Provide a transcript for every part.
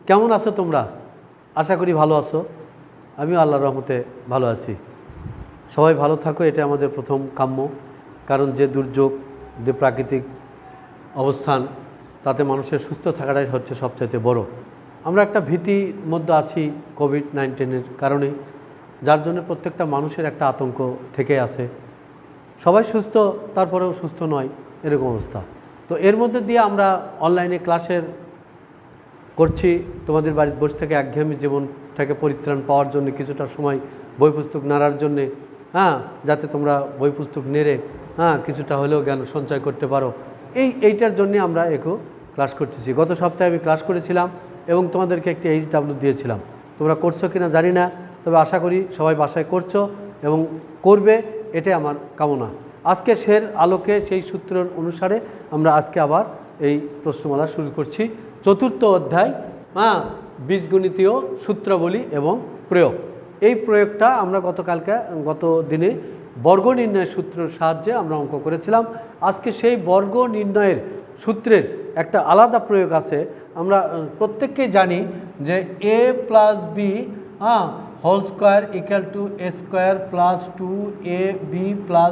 কেমন আছো তোমরা? আশা করি ভালো আছো। আমিও আল্লাহর রহমতে ভালো আছি। সবাই ভালো থাকো, এটা আমাদের প্রথম কাম্য। কারণ যে দুর্যোগ, যে প্রাকৃতিক অবস্থান, তাতে মানুষের সুস্থ থাকাটাই হচ্ছে সবচাইতে বড়। আমরা একটা ভীতির মধ্যে আছি কোভিড-19-এর কারণে, যার জন্য প্রত্যেকটা মানুষের একটা আতঙ্ক থেকে আছে। সবাই সুস্থ, তারপরেও সুস্থ নয়, এরকম অবস্থা। তো এর মধ্যে দিয়ে আমরা অনলাইনে ক্লাসের করছি, তোমাদের বাড়িতে বসে থেকে একঘেয়েমি জীবন থেকে পরিত্রাণ পাওয়ার জন্য, কিছুটা সময় বই পুস্তক নাড়ার জন্যে, যাতে তোমরা বই পুস্তক নেড়ে কিছুটা হলেও জ্ঞান সঞ্চয় করতে পারো, এইটার জন্যে আমরা ক্লাস করতেছি। গত সপ্তাহে আমি ক্লাস করেছিলাম এবং তোমাদেরকে একটি HW দিয়েছিলাম। তোমরা করছো কিনা জানি না, তবে আশা করি সবাই বাসায় করছো এবং করবে, এটাই আমার কামনা। আজকে সের আলোকে, সেই সূত্রের অনুসারে আমরা আজকে আবার এই প্রশ্নমালা শুরু করছি। চতুর্থ অধ্যায়, বীজগণিতীয় সূত্রাবলী এবং প্রয়োগ। এই প্রয়োগটা আমরা গত দিনে বর্গ নির্ণয়ের সূত্রের সাহায্যে আমরা অঙ্ক করেছিলাম। আজকে সেই বর্গ নির্ণয়ের সূত্রের একটা আলাদা প্রয়োগ আছে। আমরা প্রত্যেককেই জানি যে a + b whole square equal to a² + 2ab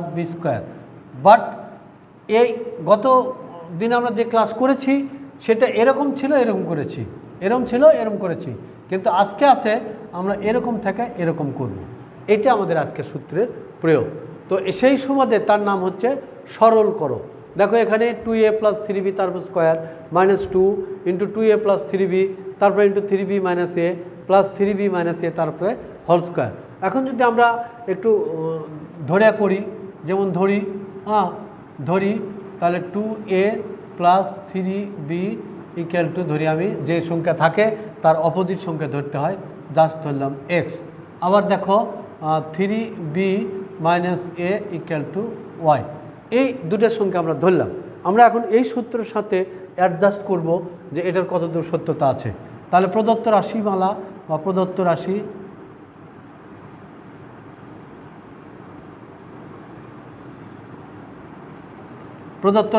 + b²। But এই গত দিন আমরা যে ক্লাস করেছি সেটা এরকম ছিল, এরকম করেছি, এরকম ছিল, এরকম করেছি, কিন্তু আজকে আছে আমরা এরকম থেকে এরকম করব। এটা আমাদের আজকের সূত্রের প্রয়োগ। তো সেই সুবাদে তার নাম হচ্ছে সরল করো। দেখো এখানে 2a + 3b তারপর স্কোয়ার -2 × 2a + 3b তারপরে × 3b - a + 3b - a তারপরে হোল স্কোয়ার। এখন যদি আমরা একটু ধরে করি, যেমন ধরি তাহলে 2a + 3b = ধরি আমি যে সংখ্যা থাকে তার অপোজিট সংখ্যা ধরতে হয়, জাস্ট ধরলাম x। আবার দেখো 3b - a = y। এই দুটোর সংখ্যা আমরা ধরলাম। আমরা এখন এই সূত্রের সাথে অ্যাডজাস্ট করব যে এটার কতদূর সত্যতা আছে। তাহলে প্রদত্ত রাশিমালা বা প্রদত্ত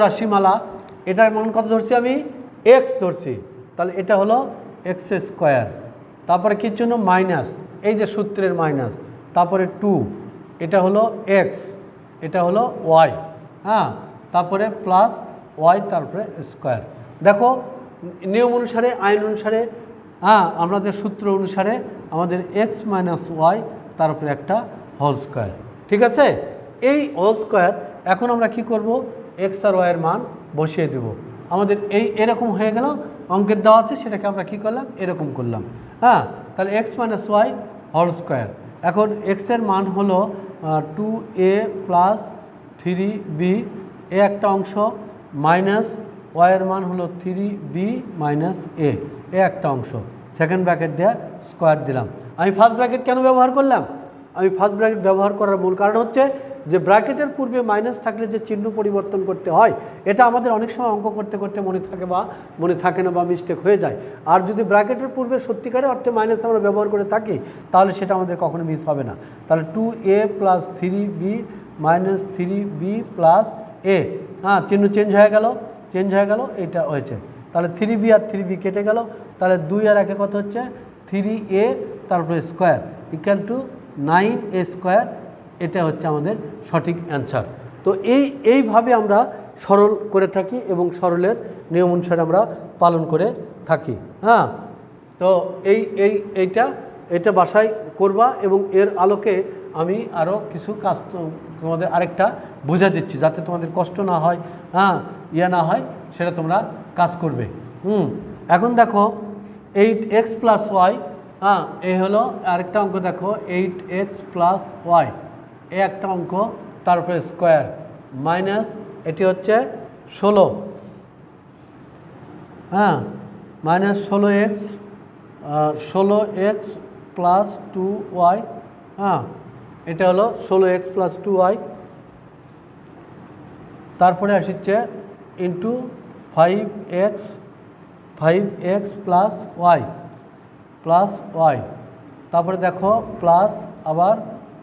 রাশিমালা, এটার মান কত ধরছি আমি? x ধরছি। তাহলে এটা হলো x²। তারপরে কির জন্য মাইনাস, এই যে সূত্রের মাইনাস, তারপরে 2, এটা হলো x, এটা হলো y, তারপরে প্লাস y, তারপরে স্কোয়ার। দেখো নিয়ম অনুসারে, আইন অনুসারে, আমাদের সূত্র অনুসারে আমাদের x - y তারপরে একটা হোল স্কোয়ার। ঠিক আছে? এই হোল স্কোয়ার এখন আমরা কি করব? x আর y এর মান বসিয়ে দেব। আমাদের এরকম হয়ে গেল, অঙ্কের দেওয়া আছে, সেটাকে আমরা কি করলাম? এরকম করলাম। তাহলে x - y হোল স্কোয়ার। এখন x এর মান হলো 2a + 3b, এ একটা অংশ, মাইনাস y এর মান হলো 3b - a, এ একটা অংশ। সেকেন্ড ব্র্যাকেট দেওয়া স্কোয়ার দিলাম। আমি ফার্স্ট ব্র্যাকেট কেন ব্যবহার করলাম? আমি ফার্স্ট ব্র্যাকেট ব্যবহার করার মূল কারণ হচ্ছে যে ব্র্যাকেটের পূর্বে মাইনাস থাকলে যে চিহ্ন পরিবর্তন করতে হয়, এটা আমাদের অনেক সময় অঙ্ক করতে করতে মনে থাকে না বা মিস্টেক হয়ে যায়। আর যদি ব্র্যাকেটের পূর্বে সত্যিকারের অর্থে মাইনাস আমরা ব্যবহার করে থাকি, তাহলে সেটা আমাদের কখনো মিস হবে না। তাহলে 2a + 3b - 3b + a, চিহ্ন চেঞ্জ হয়ে গেল, এটা হয়েছে। তাহলে 3b আর 3b কেটে গেল। তাহলে 2 আর 1 কত হচ্ছে? 3a তারপরে স্কোয়ার = 9a²। এটা হচ্ছে আমাদের সঠিক অ্যান্সার। তো এইভাবে আমরা সরল করে থাকি এবং সরলের নিয়ম অনুসারে আমরা পালন করে থাকি। তো এইটা বাসায় করবা এবং এর আলোকে আমি আরও কিছু কাজ তোমাদের আরেকটা বুঝা দিচ্ছি, যাতে তোমাদের কষ্ট না হয়, না হয়, সেটা তোমরা কাজ করবে। এখন দেখো 8x + y, এই হলো আরেকটা অঙ্ক। দেখো 8x + y, এ একটা অঙ্ক, তারপরে স্কোয়ার মাইনাস, এটি হচ্ছে 16, -16x + 2y, এটা হলো 16x + 2y। তারপরে আসছে ইন্টু 5x + y, তারপরে দেখো প্লাস আবার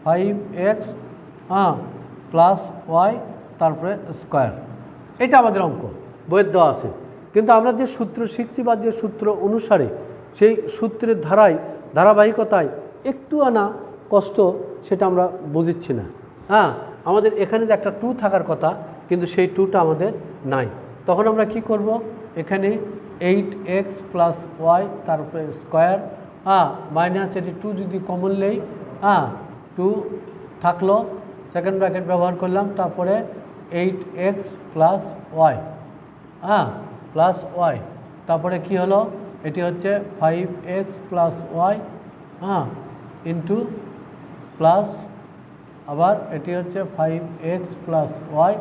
5x + y, তারপরে স্কোয়ার। এটা আমাদের অঙ্ক বইয়ের দেওয়া আছে। কিন্তু আমরা যে সূত্র শিখছি বা যে সূত্র অনুসারে সেই সূত্রের ধারাবাহিকতায় একটু আনা কষ্ট সেটা আমরা বুঝিচ্ছি না। হ্যাঁ, আমাদের এখানে যে একটা 2 থাকার কথা, কিন্তু সেই 2টা আমাদের নাই। তখন আমরা কি করব, এখানে 8x প্লাস ওয়াই তার উপরে স্কোয়ার, মাইনাস এটি 2 যদি কমন নেই, 2 থাকলো, সেকেন্ড ব্র্যাকেট ব্যবহার করলাম, তারপরে 8x plus Y, plus y, তারপরে কি হলো, এটি হচ্ছে 5x plus y, into plus, আবার এটি হচ্ছে 5x প্লাস ওয়াই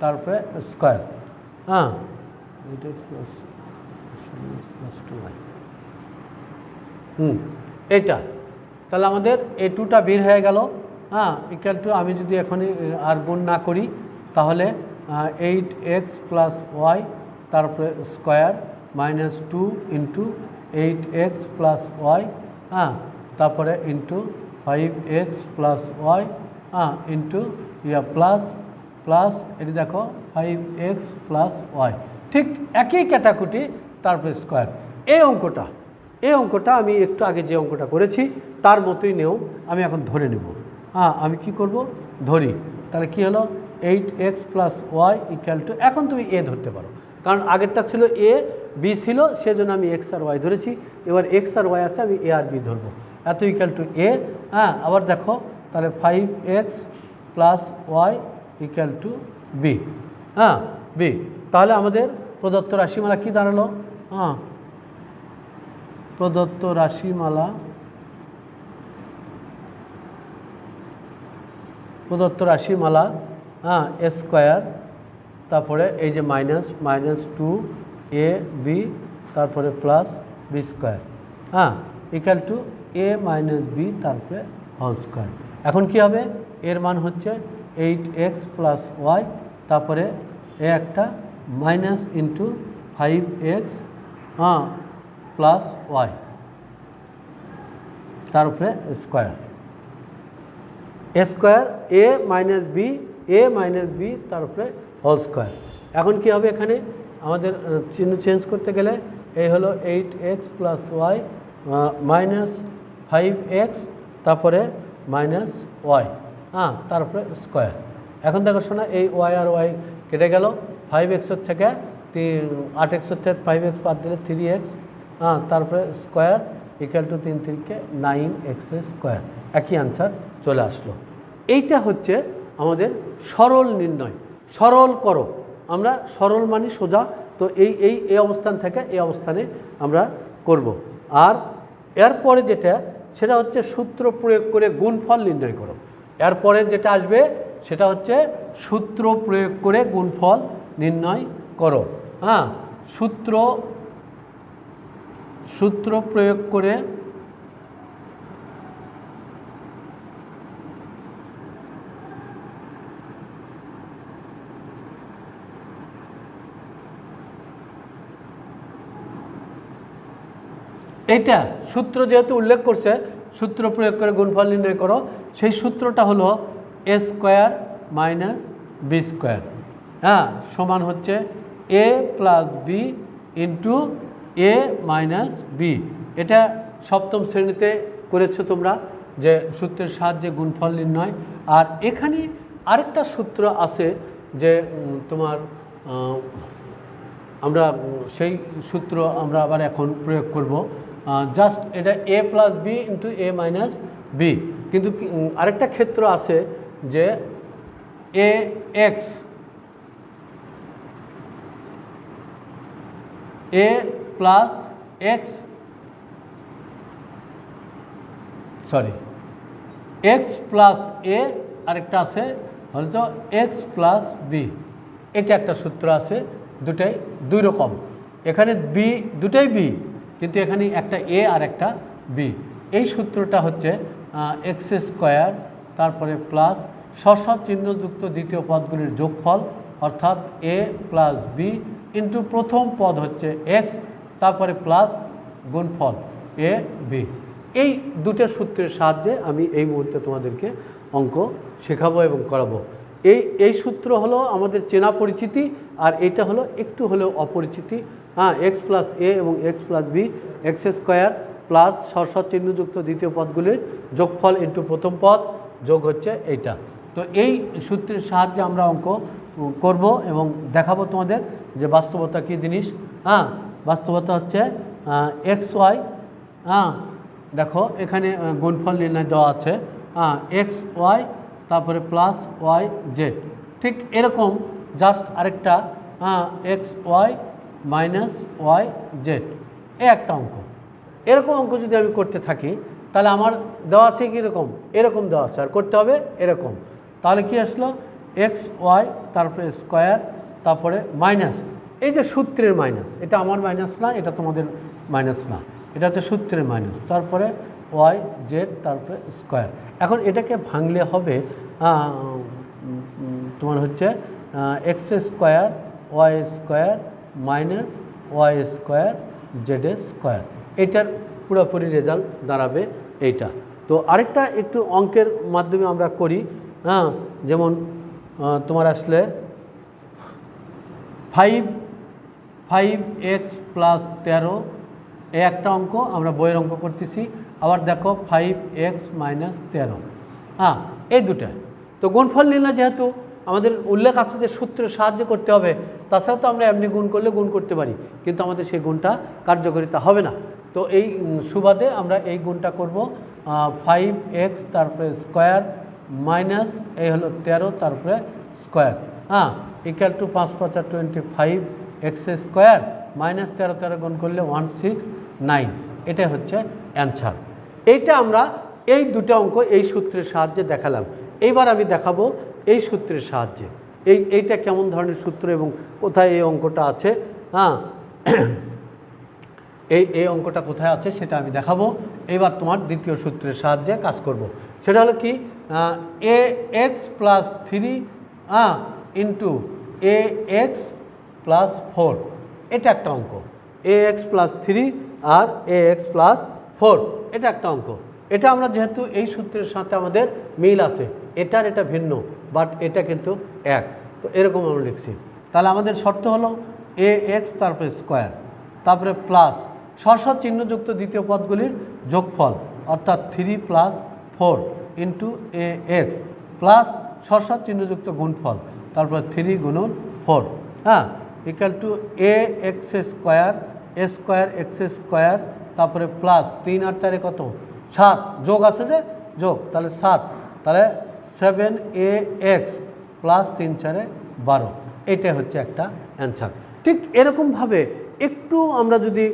তারপরে স্কোয়ার, এইটা। তাহলে আমাদের এই 2টা বের হয়ে গেল, ইকুয়াল টু, আমি যদি এখন আর গুণ না করি তাহলে 8x প্লাস ওয়াই তারপরে square minus 2 into 8x plus y, তারপরে into 5x plus y, into plus plus, এটি দেখো 5x প্লাস ওয়াই, ঠিক একই ক্যাটাকুটি, তারপরে স্কোয়ার। এই অঙ্কটা আমি একটু আগে যে অঙ্কটা করেছি তার মতোই নিয়ম আমি এখন ধরে নেব। আমি কি করব, ধরি, তাহলে কি হলো 8x plus Y equal two, এখন তুমি এ ধরতে পারো, কারণ আগেরটা ছিল এ, বি ছিল, সেজন্য আমি এক্স আর ওয়াই ধরেছি। এবার এক্স আর ওয়াই আছে, আমি এ আর বি ধরবো, এত ইকুয়াল টু এ। আবার দেখো, তাহলে 5x plus Y equal to B, B. তাহলে আমাদের প্রদত্ত রাশিমালা কি দাঁড়ালো, প্রদত্ত রাশিমালা এ স্কোয়ার, তারপরে এই যে মাইনাস 2ab, তারপরে plus B square, equal to a minus B তারপরে হোল স্কোয়ার। এখন কি হবে, এর মান হচ্ছে 8x প্লাস ওয়াই, তারপরে এ একটা minus into 5x plus Y তার উপরে স্কোয়ার, এ মাইনাস বি তার উপরে হোল স্কোয়ার। এখন কি হবে, এখানে আমাদের চিহ্ন চেঞ্জ করতে গেলে এই হলো 8x plus Y minus 5x তারপরে মাইনাস ওয়াই, তারপরে স্কোয়ার। এখন দেখো শোনা, এই ওয়াই আর ওয়াই কেটে গেল, 5xের থেকে 8xের থেকে 5x বাদ দিলে 3x, তারপরে square equal two 3 3 9x square, একই আনসার চলে আসলো। এইটা হচ্ছে আমাদের সরল নির্ণয়। সরল করো, আমরা সরল মানি সোজা, তো এই অবস্থান থেকে এই অবস্থানে আমরা করব। আর এরপরে যেটা, সেটা হচ্ছে সূত্র প্রয়োগ করে গুণফল নির্ণয় করো। এরপরে যেটা আসবে সেটা হচ্ছে সূত্র প্রয়োগ করে গুণফল নির্ণয় করো। সূত্র প্রয়োগ করে এইটা সূত্র যেহেতু উল্লেখ করছে, সূত্র প্রয়োগ করে গুণফল নির্ণয় করো, সেই সূত্রটা হলো এ স্কোয়ার মাইনাস বি স্কোয়ার, সমান হচ্ছে এ প্লাস বি ইন্টু এ মাইনাস বি। এটা সপ্তম শ্রেণীতে করেছো তোমরা, যে সূত্রের সাহায্যে গুণফল নির্ণয়। আর এখানে আরেকটা সূত্র আছে, যে তোমার আমরা সেই সূত্র আমরা আবার এখন প্রয়োগ করব। জাস্ট এটা এ প্লাস বি ইন্টু এ মাইনাস বি, কিন্তু আরেকটা ক্ষেত্র আছে যে এ এক্স এ প্লাস এক্স এক্স প্লাস এ, আরেকটা আছে হয়তো এক্স প্লাস বি। এটা একটা সূত্র আছে, দুটাই দুই রকম। এখানে বি, দুটাই বি, কিন্তু এখানে একটা এ আর একটা বি। এই সূত্রটা হচ্ছে এক্স স্কোয়ার তারপরে প্লাস স্ব চিহ্নযুক্ত দ্বিতীয় পদগুলির যোগফল, অর্থাৎ এ প্লাস বি ইন্টু প্রথম পদ হচ্ছে এক্স, তারপরে প্লাস গুণফল এ বি। এই দুটো সূত্রের সাহায্যে আমি এই মুহূর্তে তোমাদেরকে অঙ্ক শেখাবো এবং করাবো। এই সূত্র হলো আমাদের চেনা পরিচিতি, আর এইটা হলো একটু হলেও অপরিচিতি। এক্স প্লাস এ এবং x plus b x square plus সরসৎ চিহ্নযুক্ত দ্বিতীয় পদগুলির যোগফল ইন্টু প্রথম পদ যোগ হচ্ছে এইটা। তো এই সূত্রের সাহায্যে আমরা অঙ্ক করব এবং দেখাবো তোমাদের যে বাস্তবতা কী জিনিস। বাস্তবতা হচ্ছে এক্স ওয়াই, দেখো এখানে গুণফল নির্ণয় দেওয়া আছে, এক্স ওয়াই তারপরে প্লাস ওয়াই জেড, ঠিক এরকম জাস্ট আরেকটা X Y minus Y Z, এই একটা অঙ্ক। এরকম অঙ্ক যদি আমি করতে থাকি তাহলে আমার দেওয়া আছে কীরকম, এরকম দেওয়া আছে, আর করতে হবে এরকম। তাহলে কি আসলো, এক্স ওয়াই তারপরে স্কোয়ার তারপরে মাইনাস, এই যে সূত্রের মাইনাস, এটা আমার মাইনাস না, এটা তোমাদের মাইনাস না, এটা হচ্ছে সূত্রের মাইনাস, তারপরে ওয়াই জেড তারপরে স্কোয়ার। এখন এটাকে ভাঙলে হবে তোমার হচ্ছে X square Y square minus Y square Z square, এটার পুরোপুরি রেজাল্ট দাঁড়াবে এইটা। তো আরেকটা একটু অঙ্কের মাধ্যমে আমরা করি, যেমন তোমার আসলে 5x প্লাস 13, এই একটা অঙ্ক আমরা বইয়ের অঙ্ক করতেছি। আবার দেখো 5x মাইনাস 13, এই দুটা। তো গুণফল নির্ণয় যেহেতু আমাদের উল্লেখ আছে যে সূত্রের সাহায্যে করতে হবে, তাছাড়া তো আমরা এমনি গুণ করলে গুণ করতে পারি, কিন্তু আমাদের সেই গুণটা কার্যকারিতা হবে না। তো এই সুবাদে আমরা এই গুণটা করব, 5x তারপরে স্কোয়ার মাইনাস এই হলো 13 তারপরে square, equal to 5 5 25 x square minus 13 13 গুণ করলে 169, এটাই হচ্ছে অ্যান্সার। এইটা আমরা এই দুটো অঙ্ক এই সূত্রের সাহায্যে দেখালাম। এইবার আমি দেখাবো এই সূত্রের সাহায্যে এইটা কেমন ধরনের সূত্র এবং কোথায় এই অঙ্কটা আছে, এই অঙ্কটা কোথায় আছে সেটা আমি দেখাবো। এবার তোমার দ্বিতীয় সূত্রের সাহায্যে কাজ করব। সেটা হলো কি, এ এক্স প্লাস 3 ইন্টু এ এক্স প্লাস 4, এটা একটা অঙ্ক। এ এক্স প্লাস 3 আর এ এক্স প্লাস 4, এটা একটা অঙ্ক। এটা আমরা যেহেতু এই সূত্রের সাথে আমাদের মিল আছে, এটার এটা ভিন্ন, বাট এটা কিন্তু এক, তো এরকম আমরা লিখছি। তাহলে আমাদের শর্ত হলো এ এক্স তারপরে স্কোয়ার তারপরে প্লাস সরসৎ চিহ্নযুক্ত দ্বিতীয় পদগুলির যোগফল, অর্থাৎ 3 প্লাস 4 ইন্টু এ এক্স প্লাস সরসৎ চিহ্নযুক্ত গুণফল, তারপর 3 গুণন 4, equal to A x square x square তারপরে প্লাস 3 আর 4 কত 7, যোগ আছে যে যোগ, তাহলে 7, তাহলে 7 এ এক্স প্লাস 3 4 12, এইটাই হচ্ছে একটা অ্যান্সার। ঠিক এরকমভাবে একটু আমরা যদি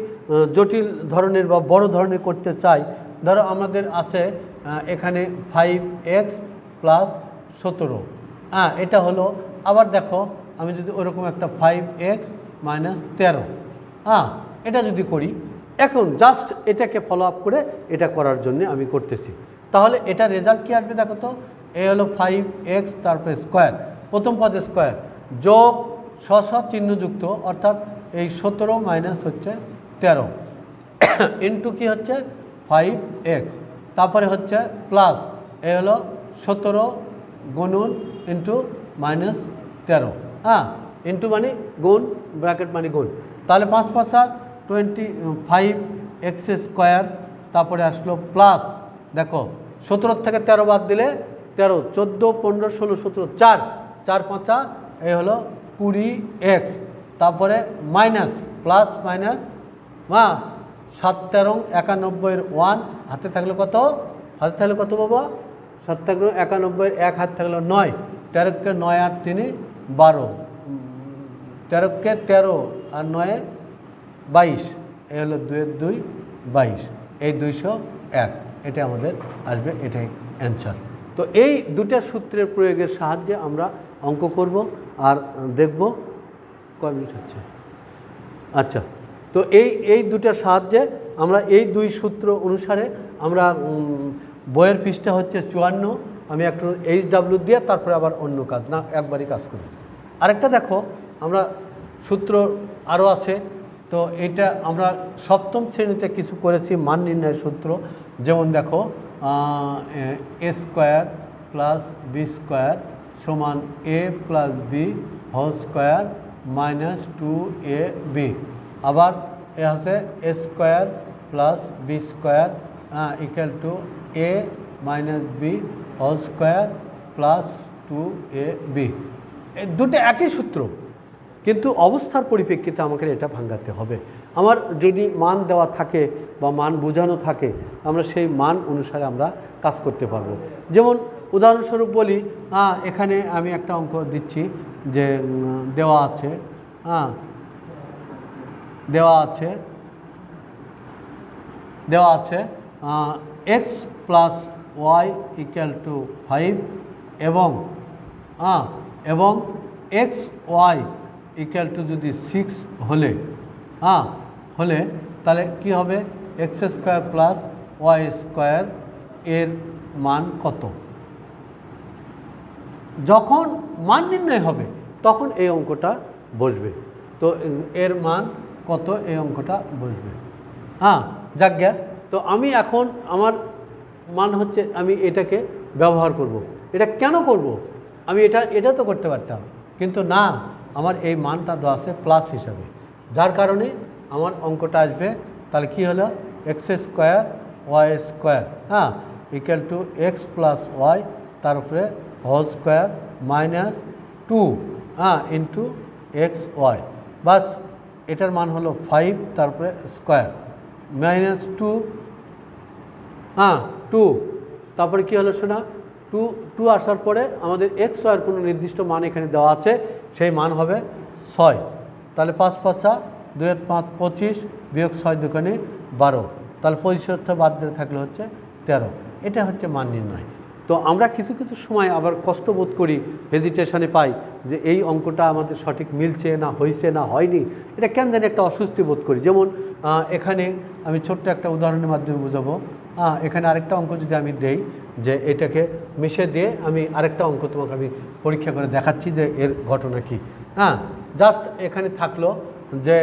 জটিল ধরনের বা বড় ধরনের করতে চাই, ধরো আমাদের আছে এখানে 5x প্লাস 17, এটা হলো। আবার দেখো আমি যদি ওরকম একটা 5x মাইনাস 13, এটা যদি করি, এখন জাস্ট এটাকে ফলো আপ করে এটা করার জন্য আমি করতেছি, তাহলে এটা রেজাল্ট কী আসবে দেখো তো। এ হলো 5x তারপরে স্কোয়ার, প্রথম পদে স্কোয়ার যোগ সসৎ চিহ্নযুক্ত, অর্থাৎ এই 17 মাইনাস হচ্ছে 13 ইন্টু কি হচ্ছে 5x, তারপরে হচ্ছে প্লাস এ হলো 17 গুণন ইন্টু মাইনাস 13, ইন্টু মানে গুণ, ব্র্যাকেট মানে গুণ, তাহলে 5 5 25 এক্স স্কোয়ার, তারপরে আসলো প্লাস, দেখো 17 থেকে 13 বাদ দিলে 13, 14 15 16 17, 4 4 5 এই হলো 20x, তারপরে মাইনাস প্লাস মাইনাস 7 13 91 1, হাতে থাকলে কত, হাতে থাকলে কত বাবা, 7 থাকলো 91, 1 হাতে থাকলো 9, 13কে 9 আর 3 12, 13কে 13 আর 9 22, এই হলো 2 এর 2 22, এই 201, এটা আমাদের আসবে, এটাই অ্যান্সার। তো এই দুটা সূত্রের প্রয়োগের সাহায্যে আমরা অঙ্ক করব আর দেখব কয় মিনিট হচ্ছে। আচ্ছা, তো এই দুটার সাহায্যে আমরা এই দুই সূত্র অনুসারে আমরা বইয়ের পৃষ্ঠা হচ্ছে 54, আমি একটু HW দিয়ে তারপরে আবার অন্য কাজ না একবারই কাজ করি। আরেকটা দেখো আমরা সূত্র আরও আছে, তো এটা আমরা সপ্তম শ্রেণীতে কিছু করেছি মান নির্ণয়ের সূত্র, যেমন দেখো a square plus B square সমান a plus b whole square minus 2ab, আবার এ হচ্ছে a square plus B square equal to a minus b whole square plus 2ab। এই দুটো একই সূত্র, কিন্তু অবস্থার পরিপ্রেক্ষিতে আমাকে এটা ভাঙাতে হবে। আমার যদি মান দেওয়া থাকে বা মান বোঝানো থাকে, আমরা সেই মান অনুসারে আমরা কাজ করতে পারবো। যেমন উদাহরণস্বরূপ বলি, এখানে আমি একটা অঙ্ক দিচ্ছি যে দেওয়া আছে X plus Y equal to 5 এবং এক্স ওয়াই ইকুয়াল টু যদি 6 হলে তাহলে কি হবে, X square plus Y square এর মান কত? যখন মান নির্ণয় হবে তখন এই অঙ্কটা বসবে। তো এর মান কত, এই অঙ্কটা বসবে। যাজ্ঞা। তো আমি এখন আমার মান হচ্ছে, আমি এটাকে ব্যবহার করব। এটা কেন করব? আমি এটা তো করতে পারতাম, কিন্তু না, আমার এই মানটা দেওয়া আছে প্লাস হিসাবে, যার কারণে আমার অঙ্কটা আসবে। তাহলে কি হলো, x square Y square equal to x plus y, তারপরে whole square minus 2 into x y. বাস, এটার মান হলো 5, তারপরে স্কোয়ার মাইনাস 2 তারপরে কি হলো শোনা, 2 আসার পরে আমাদের এক্স ওয়াইয়ের কোনো নির্দিষ্ট মান এখানে দেওয়া আছে, সেই মান হবে 6। তাহলে 5 5 2 5 25 বিয়োগ 6 2 12, তাহলে 25 বাদ দিয়ে থাকলে হচ্ছে 13। এটা হচ্ছে মান নির্ণয়। তো আমরা কিছু কিছু সময় আবার কষ্ট বোধ করি, হেজিটেশনে পাই যে এই অঙ্কটা আমাদের সঠিক মিলছে না, হয়েছে না হয়নি, এটা কেন জানি একটা অস্বস্তি বোধ করি। যেমন এখানে আমি ছোট্ট একটা উদাহরণের মাধ্যমে বোঝাবো। এখানে আরেকটা অঙ্ক যদি আমি দেই, যে এটাকে মিশে দিয়ে আমি আরেকটা অঙ্ক তোমাকে আমি পরীক্ষা করে দেখাচ্ছি যে এর ঘটনা কি। জাস্ট এখানে থাকলো যে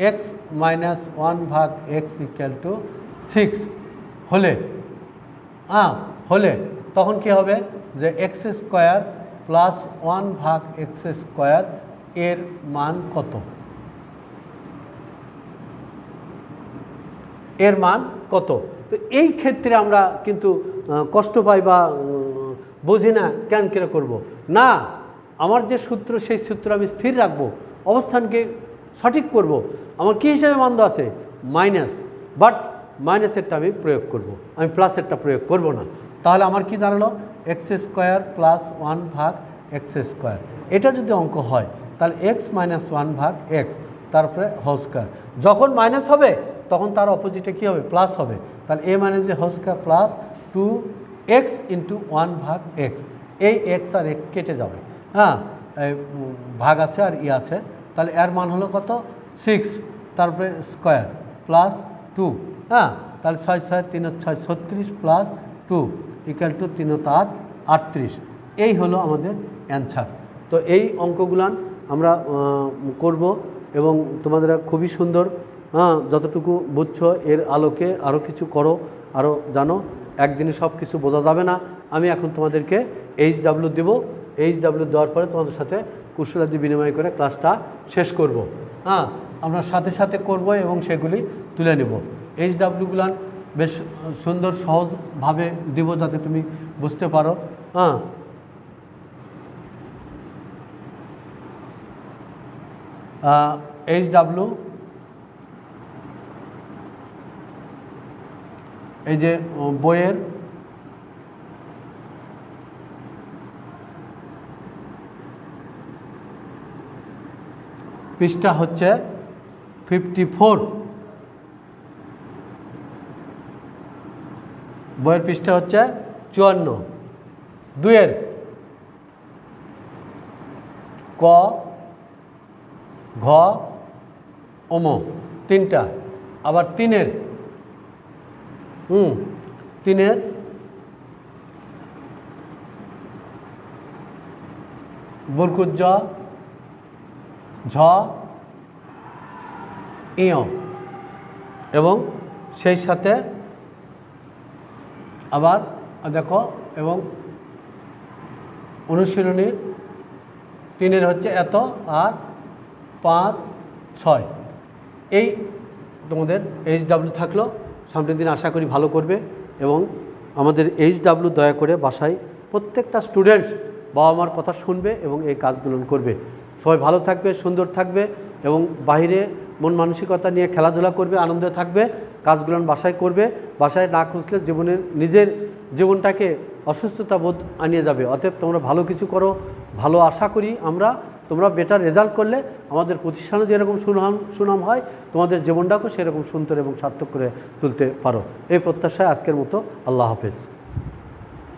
এক্স মাইনাস 1 ভাগ এক্স ইকুয়াল টু 6 হলে তখন কি হবে, যে এক্স স্কোয়ার প্লাস 1 ভাগ এক্স স্কোয়ার এর মান কত? এর মান কত? তো এই ক্ষেত্রে আমরা কিন্তু কষ্ট পাই বা বুঝি না, কেন কেন করব না। আমার যে সূত্র, সেই সূত্র আমি স্থির রাখবো, অবস্থানকে সঠিক করব। আমার কি হিসাবে মান দেওয়া আছে? মাইনাস, বাট মাইনাসেরটা আমি প্রয়োগ করব, আমি প্লাসেরটা প্রয়োগ করব না। তাহলে আমার কি দাঁড়ালো, এক্স স্কোয়ার প্লাস 1 ভাগ এক্স স্কোয়ার। এটা যদি অঙ্ক হয় তাহলে এক্স মাইনাস 1 ভাগ এক্স, তারপরে হোল স্কোয়ার। যখন মাইনাস হবে তখন তার অপোজিটে কী হবে, প্লাস হবে। তাহলে এ মাইনাস যে whole square plus 2x into 1 ভাগ এক্স। এই এক্স আর এক্স কেটে যাবে, ভাগ আছে আর ই আছে। তাহলে এর মান হলো কত, 6, তারপরে স্কোয়ার প্লাস 2, তাহলে 6 6 3 6 36 প্লাস 2 ইকুয়াল টু 3 8 38। এই হলো আমাদের অ্যান্সার। তো এই অঙ্কগুলান আমরা করব এবং তোমাদের খুবই সুন্দর, যতটুকু বুঝছো এর আলোকে আরও কিছু করো, আরও জানো। একদিনে সব কিছু বোঝা যাবে না। আমি এখন তোমাদেরকে HW দেব, HW দেওয়ার পরে তোমাদের সাথে কুশলাদি বিনিময় করে ক্লাসটা শেষ করব। আমরা সাথে সাথে করব এবং সেগুলি তুলে নেব। HWগুলান বেশ সুন্দর সহজভাবে দিব যাতে তুমি বুঝতে পারো। HW এই যে বইয়ের পৃষ্ঠা হচ্ছে 54, বইয়ের পৃষ্ঠা হচ্ছে 54। 2-এর ক, ঘ, অম 3টা, আবার 3-এর 3-এর বরকুত জ, ঝ, ইয় এবং সেই সাথে আবার দেখো, এবং অনুশীলনীর 3-এর হচ্ছে এত আর 5 6। এই তোমাদের HW থাকলো, সামনের দিন আশা করি ভালো করবে। এবং আমাদের HW দয়া করে বাসায় প্রত্যেকটা স্টুডেন্টস বাবা মার কথা শুনবে এবং এই কাজগুলো করবে। সবাই ভালো থাকবে, সুন্দর থাকবে এবং বাইরে মন মানসিকতা নিয়ে খেলাধুলা করবে, আনন্দে থাকবে, কাজগুলো বাসায় করবে। বাসায় না খুঁজলে জীবনের নিজের জীবনটাকে অসুস্থতা বোধ আনিয়ে যাবে। অতএব তোমরা ভালো কিছু করো, ভালো আশা করি আমরা তোমরা বেটার রেজাল্ট করলে আমাদের প্রতিষ্ঠানে যেরকম সুনাম হয় তোমাদের জীবনটাকেও সেরকম সুন্দর এবং সার্থক করে তুলতে পারো। এই প্রত্যাশায় আজকের মতো আল্লাহ হাফেজ।